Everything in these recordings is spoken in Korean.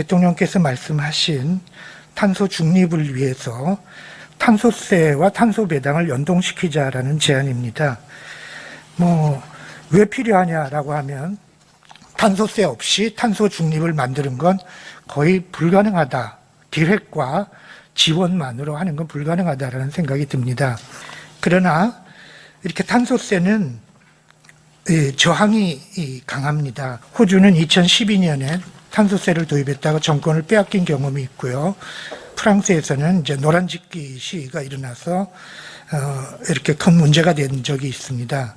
대통령께서 말씀하신 탄소 중립을 위해서 탄소세와 탄소 배당을 연동시키자라는 제안입니다. 왜 필요하냐라고 하면 탄소세 없이 탄소 중립을 만드는 건 거의 불가능하다. 계획과 지원만으로 하는 건 불가능하다라는 생각이 듭니다. 그러나 이렇게 탄소세는 저항이 강합니다. 호주는 2012년에 탄소세를 도입했다가 정권을 빼앗긴 경험이 있고요. 프랑스에서는 이제 노란짓기 시위가 일어나서 이렇게 큰 문제가 된 적이 있습니다.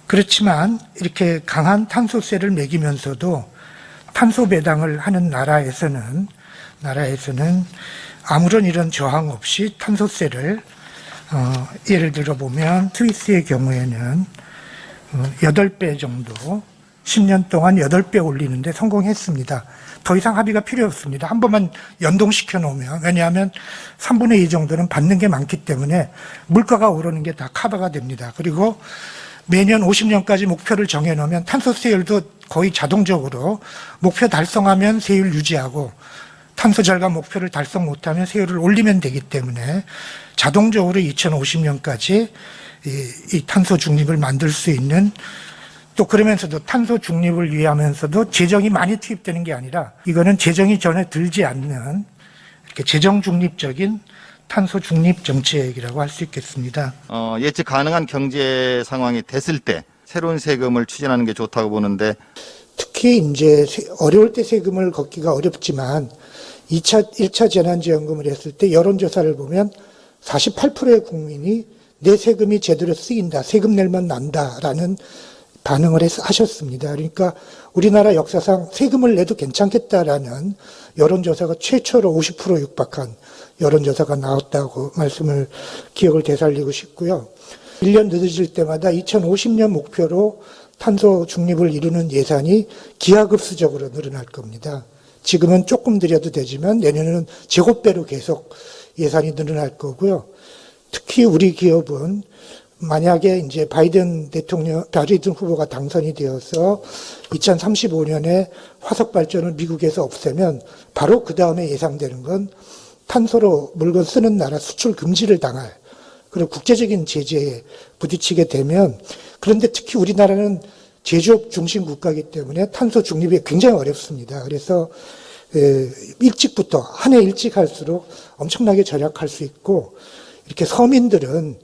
그렇지만 이렇게 강한 탄소세를 매기면서도 탄소 배당을 하는 나라에서는 아무런 이런 저항 없이 탄소세를 예를 들어 보면 스위스의 경우에는 8배 정도 10년 동안 8배 올리는데 성공했습니다. 더 이상 합의가 필요 없습니다. 한 번만 연동시켜 놓으면, 왜냐하면 3분의 2 정도는 받는 게 많기 때문에 물가가 오르는 게 다 커버가 됩니다. 그리고 매년 50년까지 목표를 정해 놓으면 탄소세율도 거의 자동적으로 목표 달성하면 세율 유지하고 탄소 절감 목표를 달성 못하면 세율을 올리면 되기 때문에 자동적으로 2050년까지 이 탄소 중립을 만들 수 있는, 또 그러면서도 탄소 중립을 위하면서도 재정이 많이 투입되는 게 아니라 이거는 재정이 전혀 들지 않는 이렇게 재정 중립적인 탄소 중립 정책이라고 할 수 있겠습니다. 예측 가능한 경제 상황이 됐을 때 새로운 세금을 추진하는 게 좋다고 보는데, 특히 이제 어려울 때 세금을 걷기가 어렵지만 1차 재난지원금을 했을 때 여론조사를 보면 48%의 국민이 내 세금이 제대로 쓰인다, 세금 내면 난다라는 반응을 하셨습니다. 그러니까 우리나라 역사상 세금을 내도 괜찮겠다라는 여론조사가 최초로 50% 육박한 여론조사가 나왔다고 기억을 되살리고 싶고요. 1년 늦어질 때마다 2050년 목표로 탄소 중립을 이루는 예산이 기하급수적으로 늘어날 겁니다. 지금은 조금 들여도 되지만 내년에는 제곱배로 계속 예산이 늘어날 거고요. 특히 우리 기업은 만약에 이제 바이든 후보가 당선이 되어서 2035년에 화석 발전을 미국에서 없애면 바로 그 다음에 예상되는 건 탄소로 물건 쓰는 나라 수출 금지를 당할, 그리고 국제적인 제재에 부딪히게 되면, 그런데 특히 우리나라는 제조업 중심 국가이기 때문에 탄소 중립이 굉장히 어렵습니다. 그래서 일찍부터 한 해 일찍 할수록 엄청나게 절약할 수 있고, 이렇게 서민들은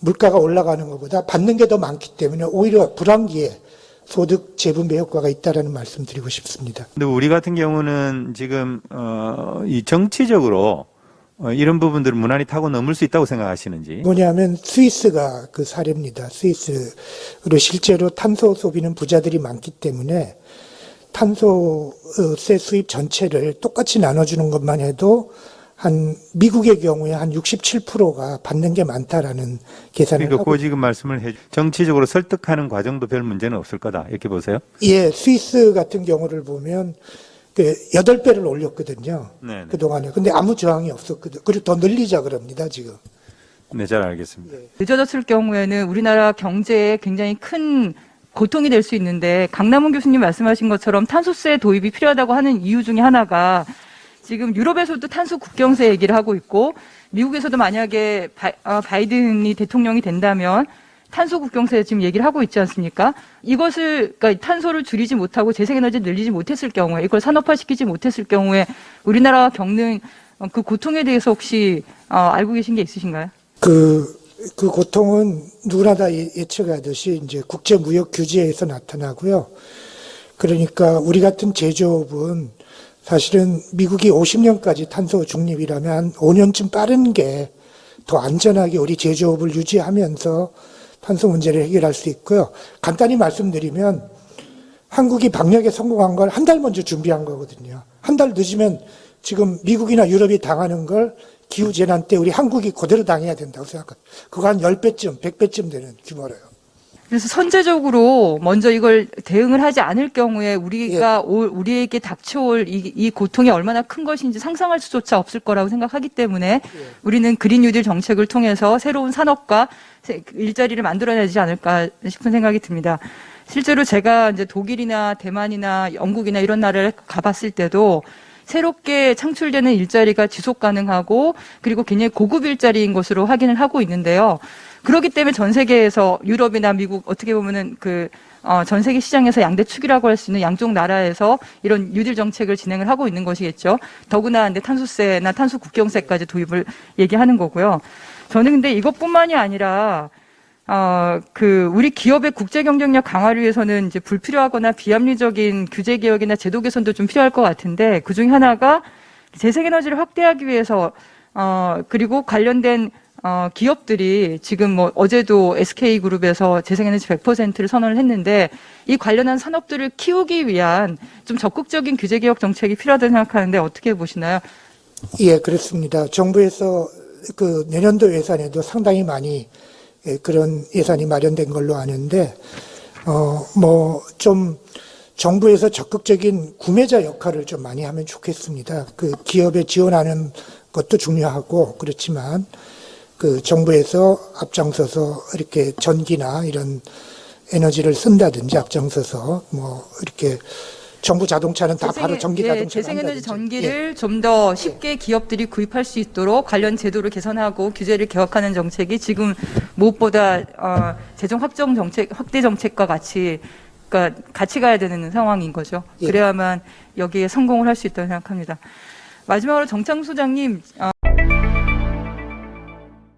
물가가 올라가는 것보다 받는 게 더 많기 때문에 오히려 불황기에 소득 재분배 효과가 있다라는 말씀 드리고 싶습니다. 근데 우리 같은 경우는 지금 이 정치적으로 이런 부분들을 무난히 타고 넘을 수 있다고 생각하시는지? 뭐냐면 스위스가 그 사례입니다. 스위스로 실제로 탄소 소비는 부자들이 많기 때문에 탄소세 수입 전체를 똑같이 나눠주는 것만 해도 미국의 경우에 한 67%가 받는 게 많다라는 계산을 그러니까 하고. 지금 말씀을 정치적으로 설득하는 과정도 별 문제는 없을 거다, 이렇게 보세요? 예, 스위스 같은 경우를 보면 8배를 올렸거든요. 네네. 그동안에. 근데 아무 저항이 없었거든요. 그리고 더 늘리자 그럽니다, 지금. 네, 잘 알겠습니다. 예. 늦어졌을 경우에는 우리나라 경제에 굉장히 큰 고통이 될 수 있는데, 강남훈 교수님 말씀하신 것처럼 탄소세 도입이 필요하다고 하는 이유 중에 하나가 지금 유럽에서도 탄소 국경세 얘기를 하고 있고, 미국에서도 만약에 바이든이 대통령이 된다면 탄소 국경세 지금 얘기를 하고 있지 않습니까? 그러니까 탄소를 줄이지 못하고 재생에너지를 늘리지 못했을 경우에, 이걸 산업화시키지 못했을 경우에 우리나라가 겪는 그 고통에 대해서 혹시 알고 계신 게 있으신가요? 그 고통은 누구나 다 예측하듯이 이제 국제무역 규제에서 나타나고요. 그러니까 우리 같은 제조업은 사실은 미국이 50년까지 탄소 중립이라면 한 5년쯤 빠른 게 더 안전하게 우리 제조업을 유지하면서 탄소 문제를 해결할 수 있고요. 간단히 말씀드리면 한국이 방역에 성공한 걸 한 달 먼저 준비한 거거든요. 한 달 늦으면 지금 미국이나 유럽이 당하는 걸 기후재난 때 우리 한국이 그대로 당해야 된다고 생각합니다. 그거 한 10배쯤, 100배쯤 되는 규모로요. 그래서 선제적으로 먼저 이걸 대응을 하지 않을 경우에 우리에게 닥쳐올 이 고통이 얼마나 큰 것인지 상상할 수조차 없을 거라고 생각하기 때문에 우리는 그린 뉴딜 정책을 통해서 새로운 산업과 일자리를 만들어내지 않을까 싶은 생각이 듭니다. 실제로 제가 이제 독일이나 대만이나 영국이나 이런 나라를 가봤을 때도 새롭게 창출되는 일자리가 지속 가능하고 그리고 굉장히 고급 일자리인 것으로 확인을 하고 있는데요. 그렇기 때문에 전 세계에서 유럽이나 미국 어떻게 보면은 전 세계 시장에서 양대 축이라고 할 수 있는 양쪽 나라에서 이런 뉴딜 정책을 진행을 하고 있는 것이겠죠. 더구나 근데 탄소세나 탄소 국경세까지 도입을 얘기하는 거고요. 저는 근데 이것뿐만이 아니라 우리 기업의 국제 경쟁력 강화를 위해서는 이제 불필요하거나 비합리적인 규제 개혁이나 제도 개선도 좀 필요할 것 같은데 그 중에 하나가 재생에너지를 확대하기 위해서 그리고 관련된 기업들이 지금 뭐 어제도 SK그룹에서 재생에너지 100%를 선언을 했는데 이 관련한 산업들을 키우기 위한 좀 적극적인 규제 개혁 정책이 필요하다고 생각하는데 어떻게 보시나요? 예, 그렇습니다. 정부에서 그 내년도 예산에도 상당히 많이 그런 예산이 마련된 걸로 아는데, 좀 정부에서 적극적인 구매자 역할을 좀 많이 하면 좋겠습니다. 그 기업에 지원하는 것도 중요하고 그렇지만 그 정부에서 앞장서서 이렇게 전기나 이런 에너지를 쓴다든지 앞장서서 뭐 이렇게 정부 자동차는 다 바로 전기 자동차가 재생에너지 전기를 좀 더 쉽게 기업들이 구입할 수 있도록 관련 제도를 개선하고 규제를 개혁하는 정책이 지금 무엇보다 재정 확대 정책과 같이 그러니까 같이 가야 되는 상황인 거죠. 예. 그래야만 여기에 성공을 할 수 있다고 생각합니다. 마지막으로 정창수 소장님